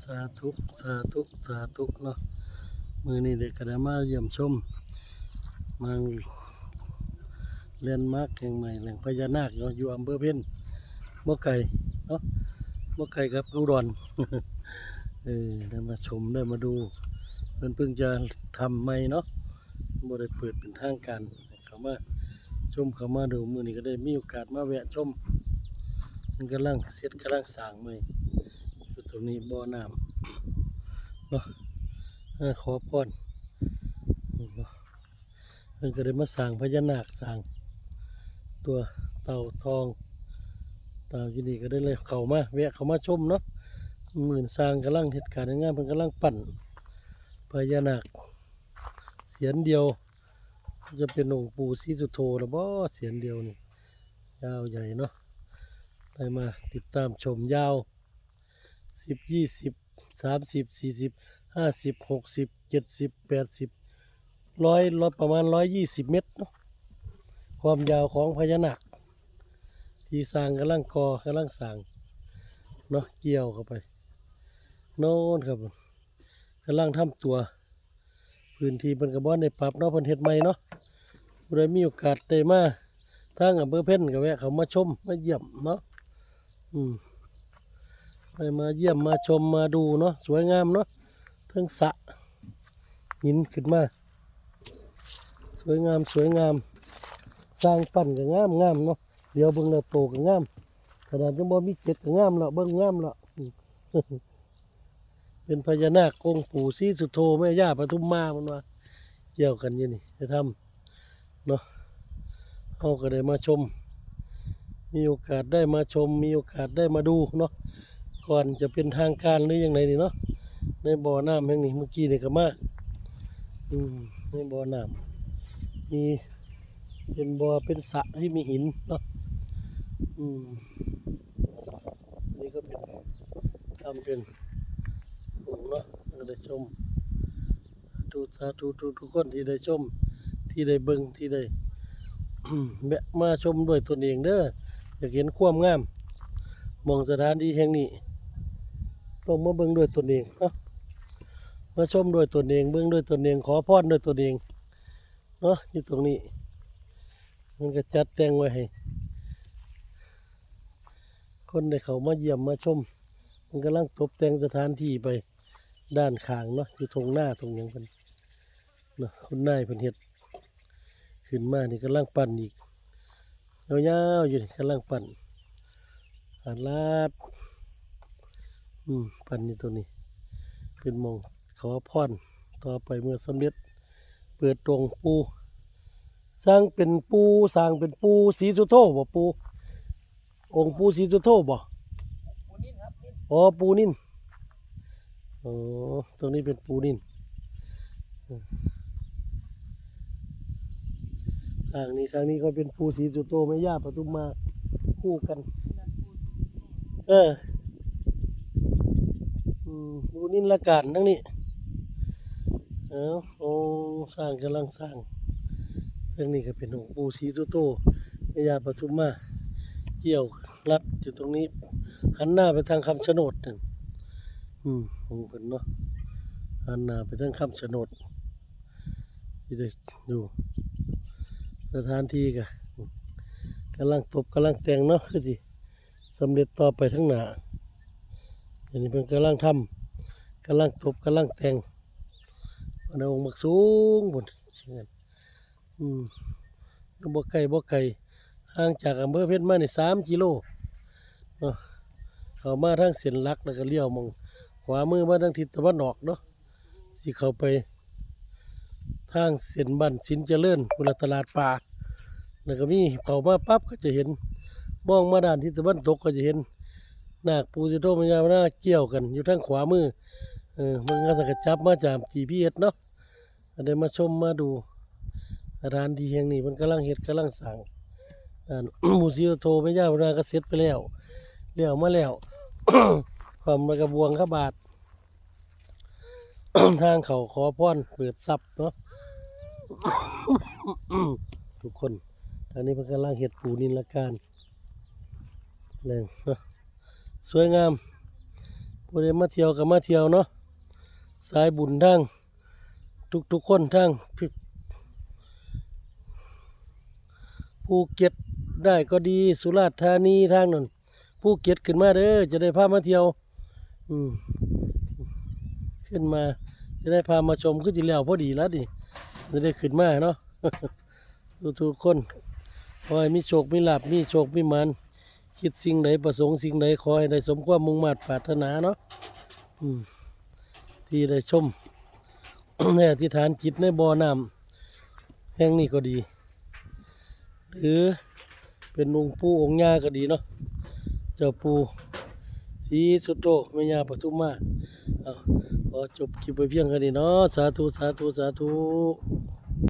สาธุสาธุสาธุเนาะมือนี้เด็กกระดามาเยี่ยมชมมังเรียนมาร์กแห่งใหม่แหล่งพญานาคอยู่อำเภอเพ็ญบ่ไก่เนาะบ่ไก่กับอุดร ได้มาชมได้มาดูมันเพิ่งจะทำใหม่เนาะบ่ได้เปิดเป็นทางการเขามาชมเขามาดูมือนี้ก็ได้มีโอกาสมาแวะชมมันกำลังเสร็จกำลังสร้างใหม่อยู่ตรงนี้บ่อน้ำเนาะขอพรมันก็ได้มาสร้างพญานาคสร้างตัวเต่าทองเต่าอยู่นี่ก็ได้เลยเข้ามาแวะเข้ามาชมเนาะหมื่นสร้างกำลังเหตุการณ์งานเพิ่นกำลังปั่นพญานาคเสียนเดียวจะเป็นองค์ปู่ศรีสุโธหรือบ่เสียนเดียวนี่ยาวใหญ่เนาะได้มาติดตามชมยาว10 20 30 40 50 60 70 80 100ประมาณ120 เมตรเนาะความยาวของพญานาคที่สร้างกำลังกำลังสร้างเนาะเกี่ยวเข้าไปโน่นครับกำลังทำตัวพื้นที่เป็นกระบอกในปรับเนาะเพิ่นเฮ็ดใหม่เนาะผู้ใดมีโอกาสได้มาทางอำเภอเพ็ญก็แวะเข้ามาชมมาเยี่ยมเนาะไปมาเยี่ยมมาชมมาดูเนาะสวยงามเนาะทั้งสระหินขึ้นมาสวยงามสวยงามสร้างปั้นก็งามเนาะเดี๋ยวเบิ่งแล้วโตก็งามขนาดจังบ่มีเกล็ดก็งามแล้วเบิ่งงามแล้ว เป็นพญานาคองค์ปู่ศรีสุโธแม่ย่าปทุมมามันว่าเกี่ยวกันอยู่นี่จะทำเนาะเราก็ได้มาชมมีโอกาสได้มาชมมีโอกาสได้มาดูเนาะก่อนจะเป็นทางการหรือยังไงนี่เนาะในบ่อน้ำแห่งนี้เมื่อกี้นี่ก็มาในบ่อน้ำมีเป็นบ่อเป็นสระที่มีหินเนาะนี่ก็เป็นทำเป็นเนาะก็ได้ชมสาธุทุกคนที่ได้ชมที่ได้เบิ่งที่ได้ แวะมาชมด้วยตนเองเด้ออยากเห็นความงามมองสถานที่แห่งนี้ต้องมาเบิ่งด้วยตนเองเนาะมาชมด้วยตนเองเบิ่งด้วยตนเองขอพรด้วยตนเองเนาะอยู่ตรงนี้มันก็จัดแต่งไว้ให้คนได้เข้ามาเยี่ยมมาชมมันกำลังตกแต่งสถานที่ไปด้านข้างเนาะอยู่ตรงหน้าตรงยังเพิ่นเนาะคนนายเพิ่นเฮ็ดขึ้นมานี่กำลังปั่นอีกยาวๆอยู่นี่กำลังปั่นหาดลาดปั่นอยู่ตัวนี้เป็นมองขอพรต่อไปเมื่อสำเร็จเปิดตรงปูสร้างเป็นปูศรีสุโธบ่ปูองค์ปูศรีสุโธบ่อ๋อปูนิ่นอ๋อตรงนี้เป็นปูนิ่นทางนี้ก็เป็นปูศรีสุโธแม่ย่าปทุมมาคู่กันปูนิ่นละกันทั้งนี้โอ้สร้างกำลังสร้างทางนี้ก็เป็นองค์ปูศรีสุโธแม่ย่าปทุมมาเกี่ยวรัดอยู่ตรงนี้หันหน้าไปทางคำชะโนดนั่นของเพิ่นเนาะหันหน้าไปทางคำชะโนดที่ได้ดูสถานที่กำลังตบกำลังแต่งเนาะคือสิสำเร็จต่อไปทั้งหน้าอันนี้เพิ่นกำลังทำกำลังตบกำลังแต่งวันองค์มักสูงบนเช่นบ่ไกลห่างจากอำเภอเพ็ญมานี่3 กิโลเนาะเข้ามาทางเส้นหลักแล้วก็เลี้ยวมองขวามือมาทางทิศตะวันออกเนาะสิเข้าไปทางเส้นบ้านสินเจริญบุรตลาดป่าแล้วก็มีเข้ามาปั๊บก็จะเห็นมองมาด้านทิศตะวันตกก็จะเห็นนาคปูสิโธมยาวนาเกี่ยวกันอยู่ทางขวามือมันก็จะจับมาจาก GPS เนาะได้มาชมมาดูสถานที่แห่งนี้มันกำลังเฮ็ดกำลังสร้างปูสิโธมยาวนาก็เสร็จไปแล้วเลี้ยวมาแล้ว ความกระบวงขบาท ทางเขาขอพรเปิดทรัพย์เนาะ ทุกคนทางนี้เพิ่งกำลังเห็ดปูนินละการแรงสวยงามปู ผู้ใดมาเที่ยวก็มาเที่ยวเนาะสายบุญทั้งทุกคนทั้งภูเก็ตได้ก็ดีสุราษฎร์ธานีทางนั้นภูเก็ตขึ้นมาเด้อจะได้พามาเที่ยวอืมขึ้นมาจะได้พามาชมขึ้นที่แล้วพอดีแล้วดิจะได้ขึ้นมาเนาะ ทุกคนขอให้มีโชคมีลาภมีโชคมีหมันคิดสิ่งใดประสงค์สิ่งใดขอให้ได้สมความมุ่งมั่นปรารถนาเนาะอืมที่ได้ชม ในอธิษฐานจิตในบ่อน้ำแห่งนี้ก็ดี หรือเป็นองค์ปู่องค์ย่าก็ดีเนาะเจ้าปู่ศรีสุโธแม่ย่าปทุมมาเอาขอจบคลิปไปเพียงแค่นี้เนาะสาธุสาธุสาธุ